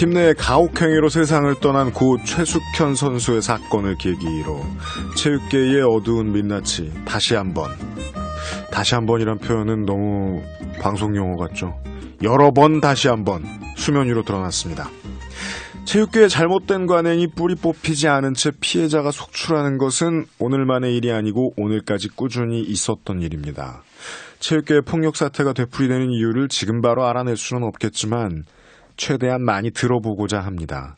팀 내 가혹행위로 세상을 떠난 고 최숙현 선수의 사건을 계기로 체육계의 어두운 민낯이 다시 한번이란 표현은 너무 방송 용어 같죠. 여러 번 다시 한번 수면 위로 드러났습니다. 체육계의 잘못된 관행이 뿌리 뽑히지 않은 채 피해자가 속출하는 것은 오늘만의 일이 아니고 오늘까지 꾸준히 있었던 일입니다. 체육계의 폭력 사태가 되풀이되는 이유를 지금 바로 알아낼 수는 없겠지만 최대한 많이 들어보고자 합니다.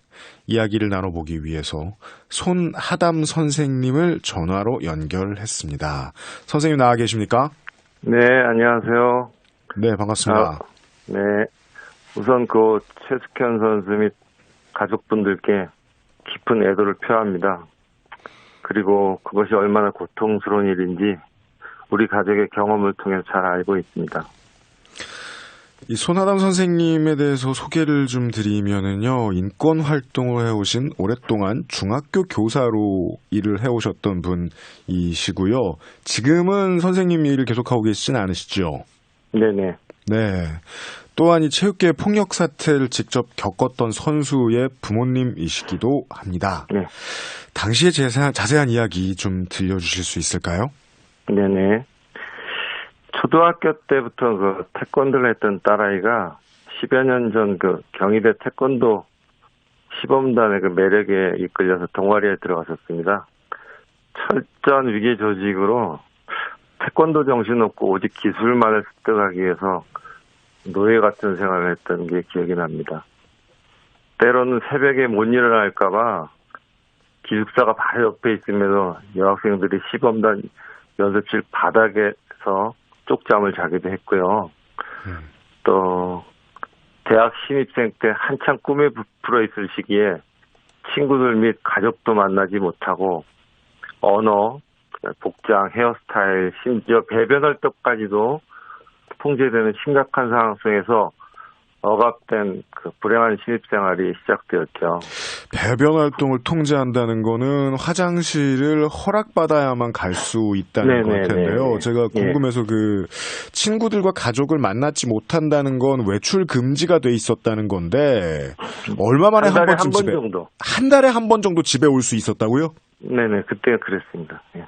이야기를 나눠보기 위해서 손하담 선생님을 전화로 연결했습니다. 선생님 나와 계십니까? 네, 안녕하세요. 네, 반갑습니다. 네, 우선 그 최숙현 선수 및 가족분들께 깊은 애도를 표합니다. 그리고 그것이 얼마나 고통스러운 일인지 우리 가족의 경험을 통해서 잘 알고 있습니다. 이 손하담 선생님에 대해서 소개를 좀 드리면은요, 인권 활동을 해오신 오랫동안 중학교 교사로 일을 해오셨던 분이시고요. 지금은 선생님 일을 계속하고 계시진 않으시죠? 네네. 네. 또한 이 체육계 폭력 사태를 직접 겪었던 선수의 부모님이시기도 합니다. 네. 당시의 자세한 이야기 좀 들려주실 수 있을까요? 네네. 초등학교 때부터 그 태권도를 했던 딸아이가 10여 년 전 그 경희대 태권도 시범단의 그 매력에 이끌려서 동아리에 들어갔었습니다. 철저한 위계 조직으로 태권도 정신 없고 오직 기술만을 습득하기 위해서 노예 같은 생활을 했던 게 기억이 납니다. 때로는 새벽에 못 일어날까봐 기숙사가 바로 옆에 있음에도 여학생들이 시범단 연습실 바닥에서 쪽잠을 자기도 했고요. 또 대학 신입생 때 한창 꿈에 부풀어 있을 시기에 친구들 및 가족도 만나지 못하고 언어, 복장, 헤어스타일, 심지어 배변 활동까지도 통제되는 심각한 상황 속에서 억압된 그 불행한 신입생활이 시작되었죠. 배변 활동을 통제한다는 거는 화장실을 허락받아야만 갈 수 있다는 걸 텐데요. 제가 궁금해서 그 친구들과 가족을 만나지 못한다는 건 외출 금지가 돼 있었다는 건데 얼마 만에 한 번쯤 집에 한 달에 한 번 정도 집에 올 수 있었다고요? 네네, 그때가 그랬습니다. 예.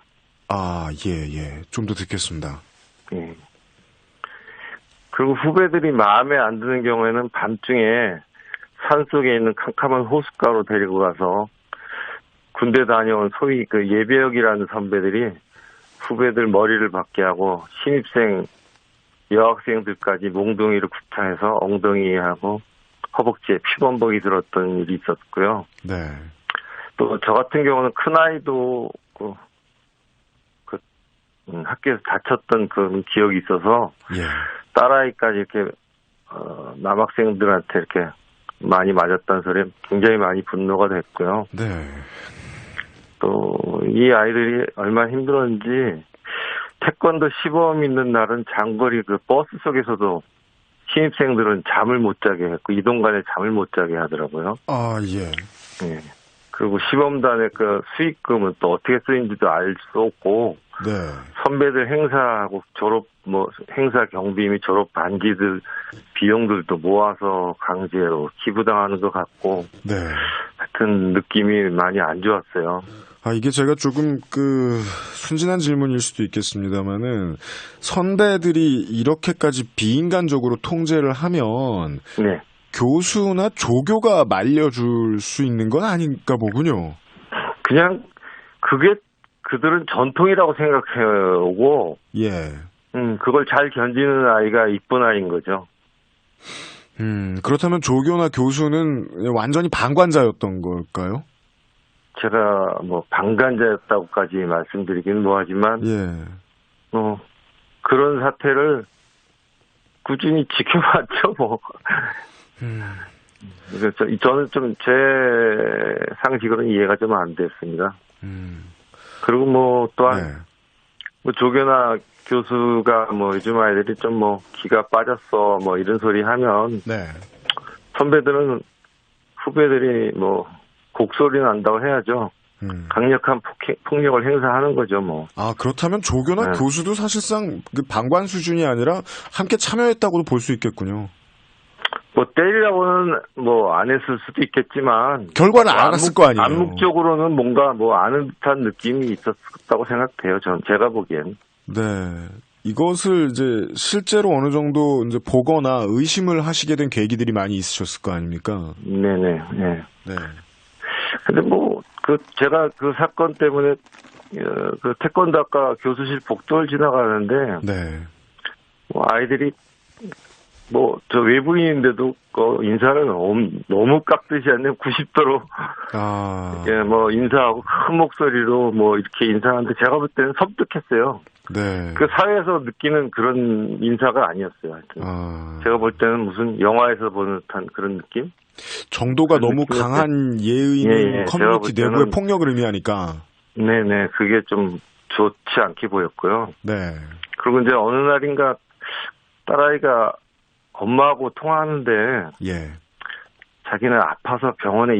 아, 예. 좀 더 듣겠습니다. 예. 그리고 후배들이 마음에 안 드는 경우에는 밤중에 산속에 있는 캄캄한 호숫가로 데리고 가서 군대 다녀온 소위 그 예배역이라는 선배들이 후배들 머리를 박게 하고 신입생 여학생들까지 몽둥이를 구타해서 엉덩이하고 허벅지에 피범벅이 들었던 일이 있었고요. 네. 또 저 같은 경우는 큰아이도 학교에서 다쳤던 그런 기억이 있어서 딸아이까지 이렇게 남학생들한테 이렇게 많이 맞았다는 소리에 굉장히 많이 분노가 됐고요. 네. 또 이 아이들이 얼마나 힘들었는지 태권도 시범 있는 날은 장거리 그 버스 속에서도 신입생들은 잠을 못 자게 했고 이동간에 잠을 못 자게 하더라고요. 아, 예. 네. 그리고 시범단의 그 수익금은 또 어떻게 쓰인지도 알 수 없고, 네. 선배들 행사하고 행사 경비 및 졸업 반지들 비용들도 모아서 강제로 기부당하는 것 같고, 네. 하여튼 느낌이 많이 안 좋았어요. 아, 이게 제가 조금 순진한 질문일 수도 있겠습니다만은, 선배들이 이렇게까지 비인간적으로 통제를 하면, 네. 교수나 조교가 말려줄 수 있는 건 아닌가 보군요. 그냥 그게 그들은 전통이라고 생각해오고, 예. 그걸 잘 견디는 아이가 이쁜 아이인 거죠. 그렇다면 조교나 교수는 완전히 방관자였던 걸까요? 제가 방관자였다고까지 말씀드리긴 뭐하지만, 예. 그런 사태를 꾸준히 지켜봤죠, 뭐. 그래서 저는 좀 제 상식으로는 이해가 좀 안 됐습니다. 그리고 또한 네. 조교나 교수가 요즘 아이들이 좀 기가 빠졌어 이런 소리 하면 네. 선배들은 후배들이 곡소리 난다고 해야죠. 강력한 폭력을 행사하는 거죠, 아, 그렇다면 조교나 네. 교수도 사실상 방관 수준이 아니라 함께 참여했다고도 볼 수 있겠군요. 뭐 때리라고는 뭐 안 했을 수도 있겠지만 결과는 알았을 거 아니에요. 암묵적으로는 뭔가 뭐 아는 듯한 느낌이 있었다고 생각해요. 제가 보기엔. 네. 이것을 이제 실제로 어느 정도 이제 보거나 의심을 하시게 된 계기들이 많이 있으셨을 거 아닙니까? 네네. 네. 네. 근데 뭐 제가 그 사건 때문에 그 태권도학과 교수실 복도를 지나가는데 네. 뭐 아이들이 뭐 저 외부인인데도 인사를 너무 깍듯이 않는 90도로 아. 예, 뭐 인사하고 큰 목소리로 뭐 이렇게 인사하는데 제가 볼 때는 섬뜩했어요. 네. 그 사회에서 느끼는 그런 인사가 아니었어요. 하여튼. 아. 제가 볼 때는 무슨 영화에서 보는 듯한 그런 느낌? 정도가 너무 강한 예의 있는 예, 커뮤니티 제가 볼 내부의 때는 폭력을 의미하니까. 네네, 그게 좀 좋지 않게 보였고요. 네. 그리고 이제 어느 날인가 딸아이가 엄마하고 통화하는데 예. 자기는 아파서 병원에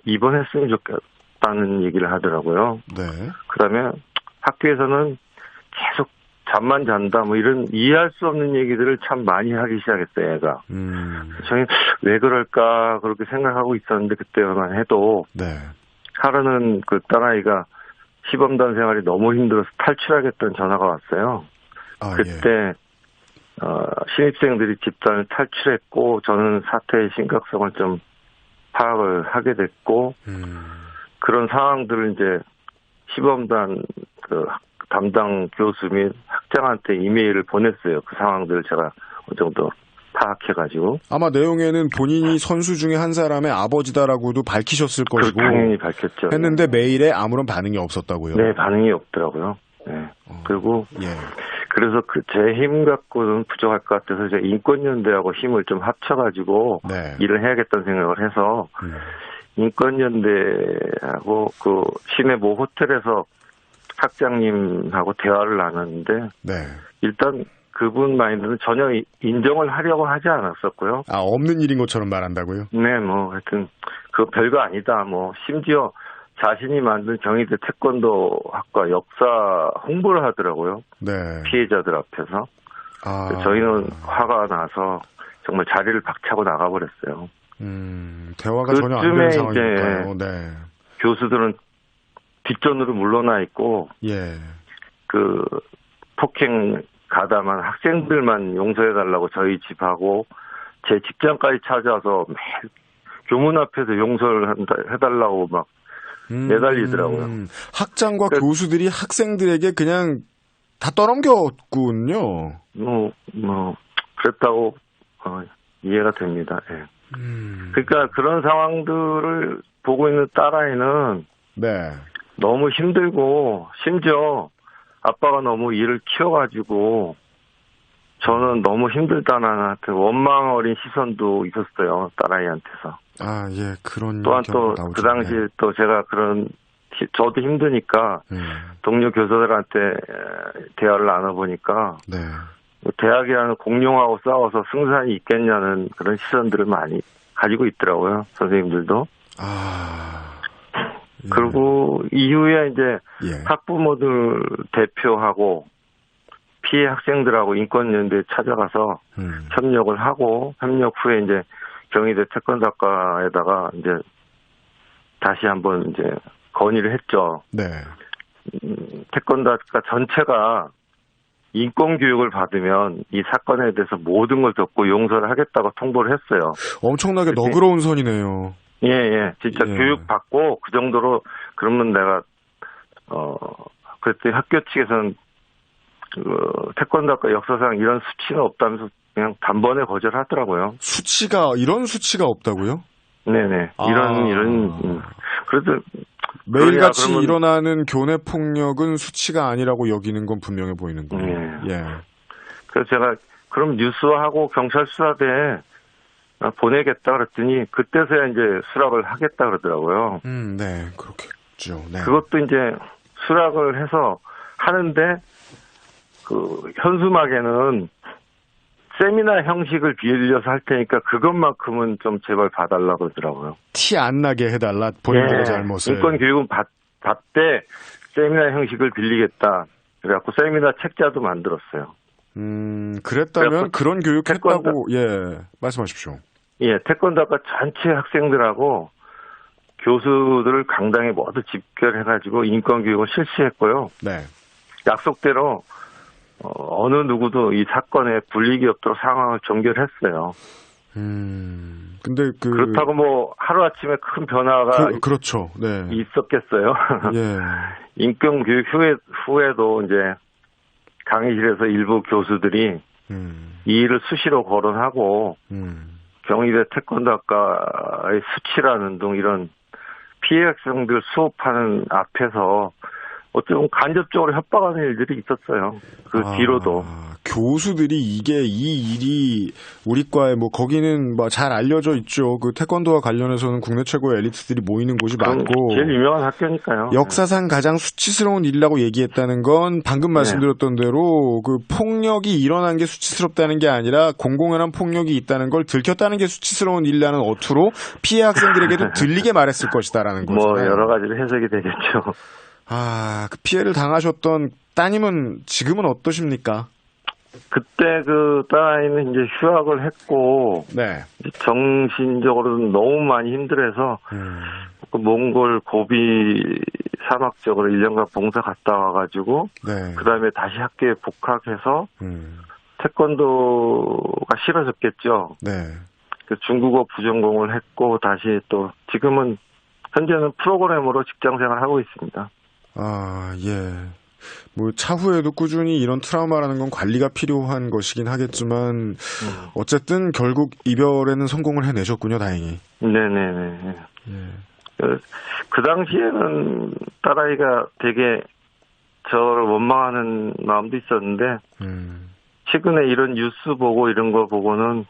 입원했으면 좋겠다는 얘기를 하더라고요. 네. 그다음에 학교에서는 계속 잠만 잔다 뭐 이런 이해할 수 없는 얘기들을 참 많이 하기 시작했어요, 애가. 저는 왜 그럴까 그렇게 생각하고 있었는데 그때만 해도 네. 하루는 그 딸아이가 시범단 생활이 너무 힘들어서 탈출하겠다는 전화가 왔어요. 아, 그때 예. 신입생들이 집단을 탈출했고 저는 사태의 심각성을 좀 파악을 하게 됐고 그런 상황들을 이제 시범단 그 담당 교수 및 학장한테 이메일을 보냈어요. 그 상황들을 제가 어느 정도 파악해가지고. 아마 내용에는 본인이 선수 중에 한 사람의 아버지다라고도 밝히셨을 것이고. 당연히 밝혔죠. 했는데 메일에 아무런 반응이 없었다고요. 네, 반응이 없더라고요. 네. 그리고 예. 그래서 제 힘 갖고는 부족할 것 같아서 제가 인권연대하고 힘을 좀 합쳐가지고 네. 일을 해야겠다는 생각을 해서 인권연대하고 그 시내 모 호텔에서 학장님하고 대화를 나눴는데 네. 일단 그분 마인드는 전혀 인정을 하려고 하지 않았었고요. 아, 없는 일인 것처럼 말한다고요? 네, 뭐 하여튼 그 별거 아니다. 뭐 심지어 자신이 만든 경희대 태권도학과 역사 홍보를 하더라고요. 네. 피해자들 앞에서. 아. 저희는 화가 나서 정말 자리를 박차고 나가버렸어요. 대화가 전혀 안 되는 그쯤에 상황이니까요. 이제 네. 교수들은 뒷전으로 물러나 있고 예. 그 폭행 가담한 학생들만 용서해달라고 저희 집하고 제 직장까지 찾아와서 매일 교문 앞에서 용서를 해달라고 막 매달리더라고요. 학장과 교수들이 학생들에게 그냥 다 떠넘겼군요. 그랬다고 이해가 됩니다. 예. 그러니까 그런 상황들을 보고 있는 딸아이는 네. 너무 힘들고 심지어 아빠가 너무 일을 키워가지고 저는 너무 힘들다는 원망 어린 시선도 있었어요. 딸아이한테서. 아, 예, 그런 또한 또 나오죠. 그 당시 네. 또 제가 저도 힘드니까 동료 교사들한테 대화를 나눠보니까 네. 대학이라는 공룡하고 싸워서 승산이 있겠냐는 그런 시선들을 많이 가지고 있더라고요. 선생님들도. 아. 예. 그리고 이후에 이제 예. 학부모들 대표하고 피해 학생들하고 인권연대에 찾아가서 협력을 하고 협력 후에 이제 경희대 태권도학과에다가 이제 다시 한번 이제 건의를 했죠. 네. 태권도학과 전체가 인권 교육을 받으면 이 사건에 대해서 모든 걸 덮고 용서를 하겠다고 통보를 했어요. 엄청나게 너그러운 선이네요. 예. 진짜 예. 교육 받고 그 정도로 그러면 내가 그때 학교 측에서는 태권도학과 역사상 이런 수치는 없다면서 그냥 단번에 거절하더라고요. 이런 수치가 없다고요? 네네. 그래도 매일같이 그러면, 일어나는 교내 폭력은 수치가 아니라고 여기는 건 분명해 보이는 거예요. 예. 그래서 제가 그럼 뉴스화하고 경찰 수사대에 보내겠다 그랬더니 그때서야 이제 수락을 하겠다 그러더라고요. 네, 그렇겠죠. 네. 그것도 이제 수락을 해서 하는데 그 현수막에는 세미나 형식을 빌려서 할 테니까 그것만큼은 좀 제발 봐달라고 그러더라고요. 티 안 나게 해달라, 본인들의 잘못을. 인권 교육은 받되 세미나 형식을 빌리겠다. 그래갖고 세미나 책자도 만들었어요. 그랬다면 그런 교육했다고, 예, 말씀하십시오. 예, 태권도학과 전체 학생들하고 교수들을 강당에 모두 집결해가지고 인권교육을 실시했고요. 네. 약속대로 어느 누구도 이 사건에 불이익이 없도록 상황을 종결했어요. 근데 그렇다고 뭐 하루아침에 큰 변화가 그렇죠. 네. 있었겠어요. 예. 인권교육 후에도 이제 강의실에서 일부 교수들이 이 일을 수시로 거론하고 경희대 태권도학과의 수치라는 등 이런 피해 학생들 수업하는 앞에서 어쩌면 간접적으로 협박하는 일들이 있었어요. 그 뒤로도. 교수들이 이 일이 우리 과에 뭐 거기는 뭐 잘 알려져 있죠. 그 태권도와 관련해서는 국내 최고의 엘리트들이 모이는 곳이 맞고. 제일 유명한 학교니까요. 역사상 가장 수치스러운 일이라고 얘기했다는 건 방금 말씀드렸던 대로 그 폭력이 일어난 게 수치스럽다는 게 아니라 공공연한 폭력이 있다는 걸 들켰다는 게 수치스러운 일이라는 어투로 피해 학생들에게도 들리게 말했을 것이다라는 거죠. 뭐 여러 가지로 해석이 되겠죠. 그 피해를 당하셨던 따님은 지금은 어떠십니까? 그때 그 딸아이는 이제 휴학을 했고, 네. 정신적으로는 너무 많이 힘들어서, 그 몽골 고비 사막 쪽으로 1년간 봉사 갔다 와가지고, 네. 그 다음에 다시 학교에 복학해서, 태권도가 싫어졌겠죠. 네. 그 중국어 부전공을 했고, 다시 또, 지금은, 현재는 프로그래머로 직장 생활을 하고 있습니다. 예. 뭐 차후에도 꾸준히 이런 트라우마라는 건 관리가 필요한 것이긴 하겠지만 어쨌든 결국 이별에는 성공을 해내셨군요, 다행히. 네네네. 예. 그 당시에는 딸아이가 되게 저를 원망하는 마음도 있었는데 최근에 이런 뉴스 보고 이런 거 보고는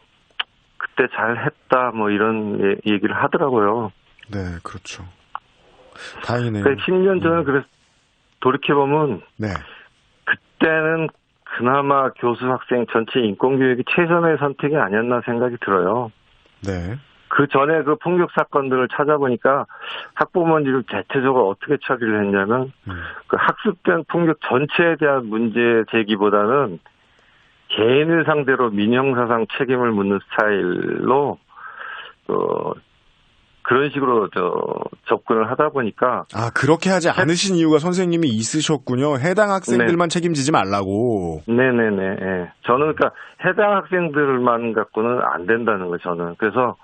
그때 잘했다 뭐 이런 얘기를 하더라고요. 네, 그렇죠. 다행이네요. 그러니까 10년 전에 그래서 돌이켜보면 네. 그때는 그나마 교수 학생 전체 인권교육이 최선의 선택이 아니었나 생각이 들어요. 네. 그 전에 그 폭력 사건들을 찾아보니까 학부모님들 대체적으로 어떻게 처리를 했냐면 그 학습된 폭력 전체에 대한 문제 제기보다는 개인을 상대로 민형사상 책임을 묻는 스타일로 그런 식으로 접근을 하다 보니까 그렇게 하지 않으신 이유가 선생님이 있으셨군요. 해당 학생들만 책임지지 말라고. 네네네. 예. 저는 그러니까 해당 학생들만 갖고는 안 된다는 거예요. 저는 그래서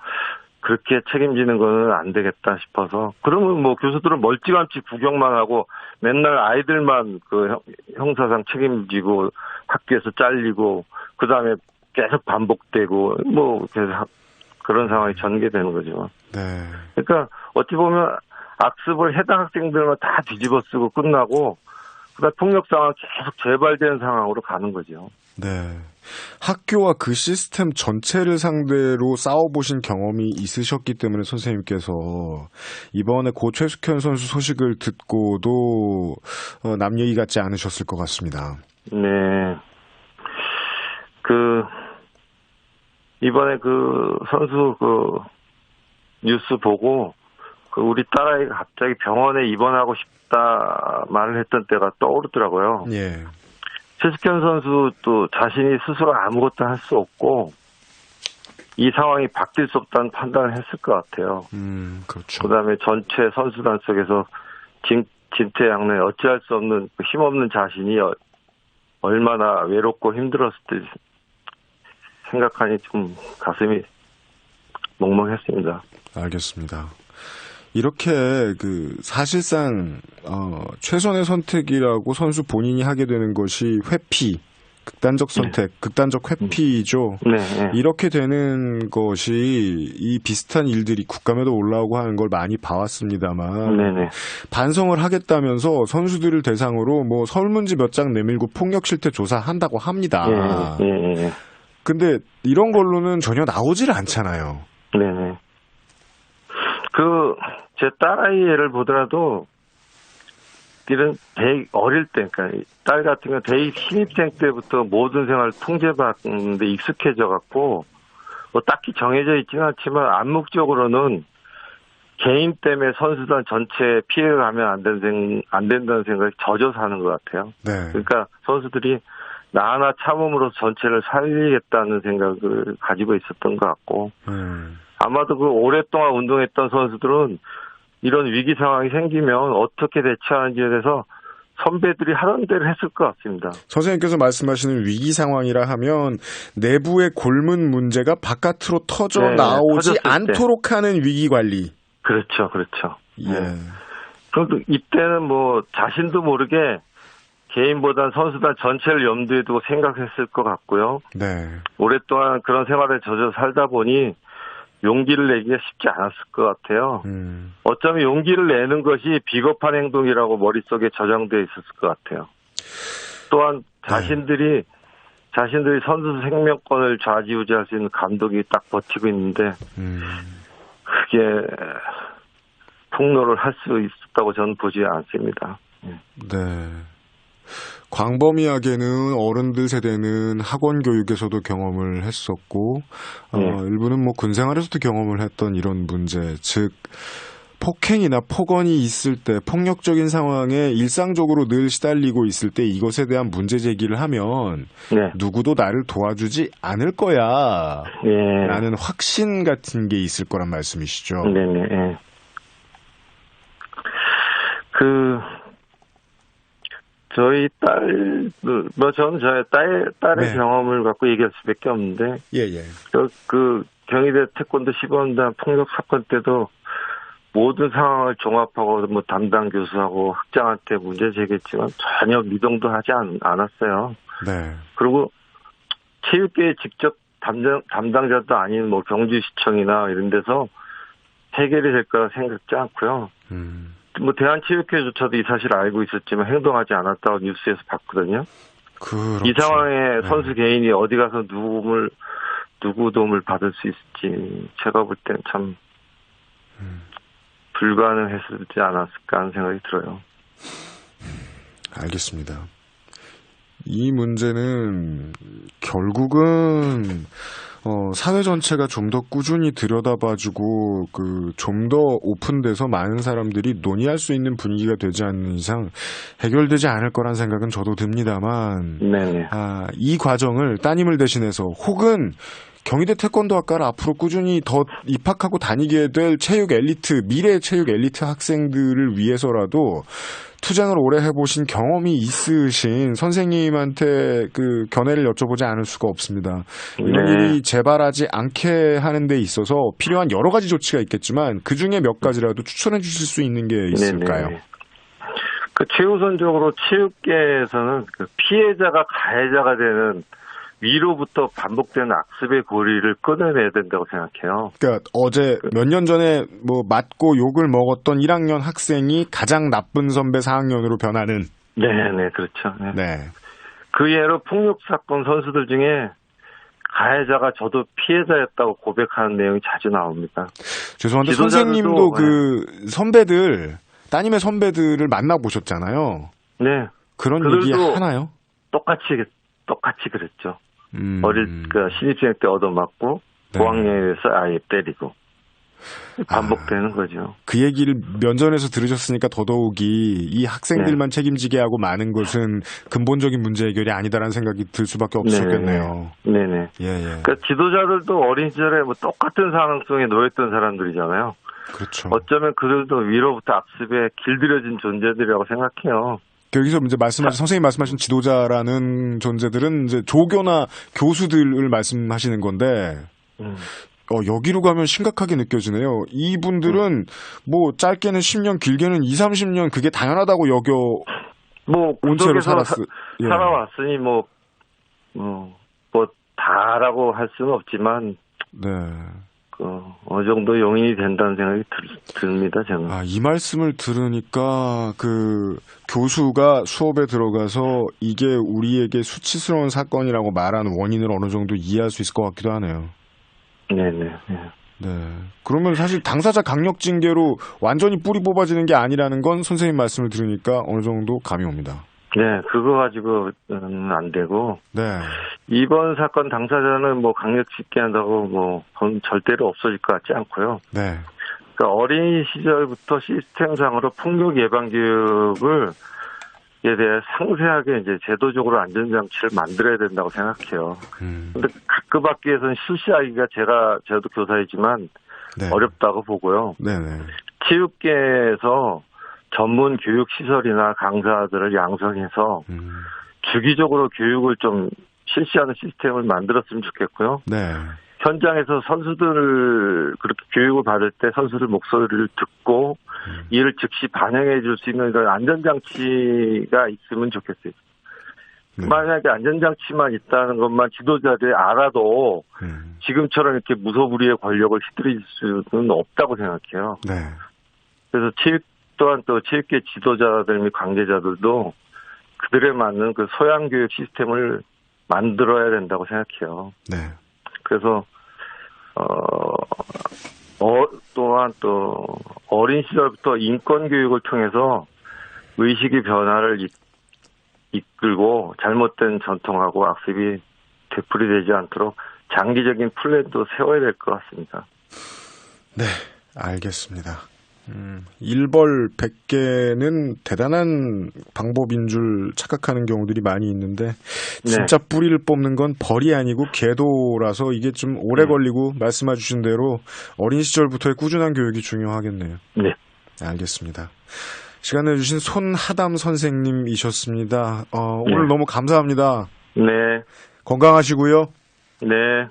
그렇게 책임지는 거는 안 되겠다 싶어서 그러면 뭐 교수들은 멀찌감치 구경만 하고 맨날 아이들만 그 형사상 책임지고 학교에서 잘리고 그 다음에 계속 반복되고 뭐 계속 그런 상황이 전개되는 거죠. 네. 그러니까 어찌 보면 악습을 해당 학생들만 다 뒤집어 쓰고 끝나고 그다음 폭력 상황 계속 재발되는 상황으로 가는 거죠. 네. 학교와 그 시스템 전체를 상대로 싸워보신 경험이 있으셨기 때문에 선생님께서 이번에 고 최숙현 선수 소식을 듣고도 남 얘기 같지 않으셨을 것 같습니다. 네. 이번에 그 선수 뉴스 보고 우리 딸아이가 갑자기 병원에 입원하고 싶다 말을 했던 때가 떠오르더라고요. 예. 최숙현 선수도 자신이 스스로 아무것도 할 수 없고 이 상황이 바뀔 수 없다는 판단을 했을 것 같아요. 그렇죠. 그다음에 전체 선수단 속에서 진퇴양내 어찌할 수 없는 힘없는 자신이 얼마나 외롭고 힘들었을지 생각하니 좀 가슴이 먹먹했습니다. 알겠습니다. 이렇게 사실상 최선의 선택이라고 선수 본인이 하게 되는 것이 회피, 극단적 선택, 극단적 회피죠. 네. 이렇게 되는 것이 이 비슷한 일들이 국감에도 올라오고 하는 걸 많이 봐왔습니다만 네네. 반성을 하겠다면서 선수들을 대상으로 뭐 설문지 몇 장 내밀고 폭력 실태 조사한다고 합니다. 예. 근데 이런 걸로는 전혀 나오질 않잖아요. 네네. 제 딸아이 예를 보더라도, 이런 어릴 때, 그러니까 딸 같은 경우 대입 신입생 때부터 모든 생활을 통제받는데 익숙해져갖고, 뭐 딱히 정해져 있지는 않지만 암묵적으로는 개인 때문에 선수단 전체에 피해를 가면 안 된다는 생각이 젖어 사는 것 같아요. 네. 그러니까 선수들이 나 하나 참음으로 전체를 살리겠다는 생각을 가지고 있었던 것 같고, 아마도 그 오랫동안 운동했던 선수들은 이런 위기 상황이 생기면 어떻게 대처하는지에 대해서 선배들이 하던 대로 했을 것 같습니다. 선생님께서 말씀하시는 위기 상황이라 하면 내부의 골문 문제가 바깥으로 터져 나오지 않도록 하는 위기 관리. 그렇죠, 그렇죠. 예. 그럼 이때는 뭐 자신도 모르게 개인보단 선수단 전체를 염두에 두고 생각했을 것 같고요. 네. 오랫동안 그런 생활에 젖어 살다 보니 용기를 내기가 쉽지 않았을 것 같아요. 어쩌면 용기를 내는 것이 비겁한 행동이라고 머릿속에 저장되어 있었을 것 같아요. 또한 자신들이 선수 생명권을 좌지우지할 수 있는 감독이 딱 버티고 있는데 그게 폭로를 할 수 있었다고 저는 보지 않습니다. 네. 광범위하게는 어른들 세대는 학원 교육에서도 경험을 했었고, 일부는 뭐 군생활에서도 경험을 했던 이런 문제, 즉, 폭행이나 폭언이 있을 때, 폭력적인 상황에 일상적으로 늘 시달리고 있을 때 이것에 대한 문제 제기를 하면, 누구도 나를 도와주지 않을 거야. 라는 확신 같은 게 있을 거란 말씀이시죠. 네네. 저희 저는 저희 딸의 경험을 갖고 얘기할 수밖에 없는데. 그 경희대 태권도 시범단 폭력 사건 때도 모든 상황을 종합하고 뭐 담당 교수하고 학장한테 문제 제기했지만 전혀 미동도 하지 않았어요. 네. 그리고 체육계의 직접 담당자도 아닌 뭐 경주시청이나 이런 데서 해결이 될 거라 생각지 않고요. 뭐 대한체육회조차도 이 사실을 알고 있었지만 행동하지 않았다고 뉴스에서 봤거든요. 그렇죠. 이 상황에 선수 개인이 어디 가서 누구 도움을 받을 수 있을지 제가 볼 때는 참 불가능했지 않았을까 하는 생각이 들어요. 알겠습니다. 이 문제는 결국은 사회 전체가 좀 더 꾸준히 들여다봐주고 좀 더 오픈돼서 많은 사람들이 논의할 수 있는 분위기가 되지 않는 이상 해결되지 않을 거란 생각은 저도 듭니다만, 이 과정을 따님을 대신해서 혹은 경희대 태권도학과를 앞으로 꾸준히 더 입학하고 다니게 될 체육 엘리트, 미래 체육 엘리트 학생들을 위해서라도 투쟁을 오래 해보신 경험이 있으신 선생님한테 그 견해를 여쭤보지 않을 수가 없습니다. 이런 일이 재발하지 않게 하는 데 있어서 필요한 여러 가지 조치가 있겠지만 그 중에 몇 가지라도 추천해 주실 수 있는 게 있을까요? 최우선적으로 체육계에서는 그 피해자가 가해자가 되는 위로부터 반복되는 악습의 고리를 끊어내야 된다고 생각해요. 그러니까 어제 몇 년 전에 뭐 맞고 욕을 먹었던 1학년 학생이 가장 나쁜 선배 4학년으로 변하는. 네네, 그렇죠. 그 예로 폭력 사건 선수들 중에 가해자가 저도 피해자였다고 고백하는 내용이 자주 나옵니다. 죄송한데 선생님도 선배들, 따님의 선배들을 만나보셨잖아요. 네. 그런 얘기 하나요? 똑같이 그랬죠. 신입생 때 얻어맞고, 고학년에서 아예 때리고. 반복되는 거죠. 그 얘기를 면전에서 들으셨으니까 더더욱이 이 학생들만 책임지게 하고 많은 것은 근본적인 문제 해결이 아니다라는 생각이 들 수밖에 없으셨겠네요. 네네. 그러니까 지도자들도 어린 시절에 뭐 똑같은 상황 속에 놓였던 사람들이잖아요. 그렇죠. 어쩌면 그들도 위로부터 악습에 길들여진 존재들이라고 생각해요. 여기서 이제 선생님 말씀하신 지도자라는 존재들은 이제 조교나 교수들을 말씀하시는 건데, 여기로 가면 심각하게 느껴지네요. 이분들은 뭐 짧게는 10년, 길게는 20, 30년 그게 당연하다고 온 채로 살아왔으니 다라고 할 수는 없지만, 어느 정도 용인이 된다는 생각이 듭니다, 저는. 이 말씀을 들으니까 교수가 수업에 들어가서 이게 우리에게 수치스러운 사건이라고 말하는 원인을 어느 정도 이해할 수 있을 것 같기도 하네요. 네네. 그러면 사실 당사자 강력 징계로 완전히 뿌리 뽑아지는 게 아니라는 건 선생님 말씀을 들으니까 어느 정도 감이 옵니다. 네, 그거 가지고는 안 되고. 이번 사건 당사자는 강력 집계한다고 절대로 없어질 것 같지 않고요. 그러니까 어린 시절부터 시스템상으로 폭력 예방 교육을 대해 상세하게 이제 제도적으로 안전장치를 만들어야 된다고 생각해요. 근데 각급 학교에서는 실시하기가 저도 교사이지만 네. 어렵다고 보고요. 네네. 체육계에서 전문 교육 시설이나 강사들을 양성해서 주기적으로 교육을 좀 실시하는 시스템을 만들었으면 좋겠고요. 네. 현장에서 선수들을 그렇게 교육을 받을 때 선수들 목소리를 듣고 이를 즉시 반영해 줄 수 있는 그런 안전장치가 있으면 좋겠어요. 네. 만약에 안전장치만 있다는 것만 지도자들이 알아도 지금처럼 이렇게 무소불위의 권력을 휘두를 수는 없다고 생각해요. 네. 그래서 또한 또 체육계 지도자들 및 관계자들도 그들에 맞는 그 소양교육 시스템을 만들어야 된다고 생각해요. 네. 그래서 또한 또 어린 시절부터 인권 교육을 통해서 의식의 변화를 이끌고 잘못된 전통하고 악습이 되풀이되지 않도록 장기적인 플랜도 세워야 될 것 같습니다. 네, 알겠습니다. 일벌 100개는 대단한 방법인 줄 착각하는 경우들이 많이 있는데 진짜 뿌리를 뽑는 건 벌이 아니고 계도라서 이게 좀 오래 걸리고 말씀해 주신 대로 어린 시절부터의 꾸준한 교육이 중요하겠네요. 네. 알겠습니다. 시간 내주신 손하담 선생님이셨습니다. 오늘 너무 감사합니다. 네. 건강하시고요. 네.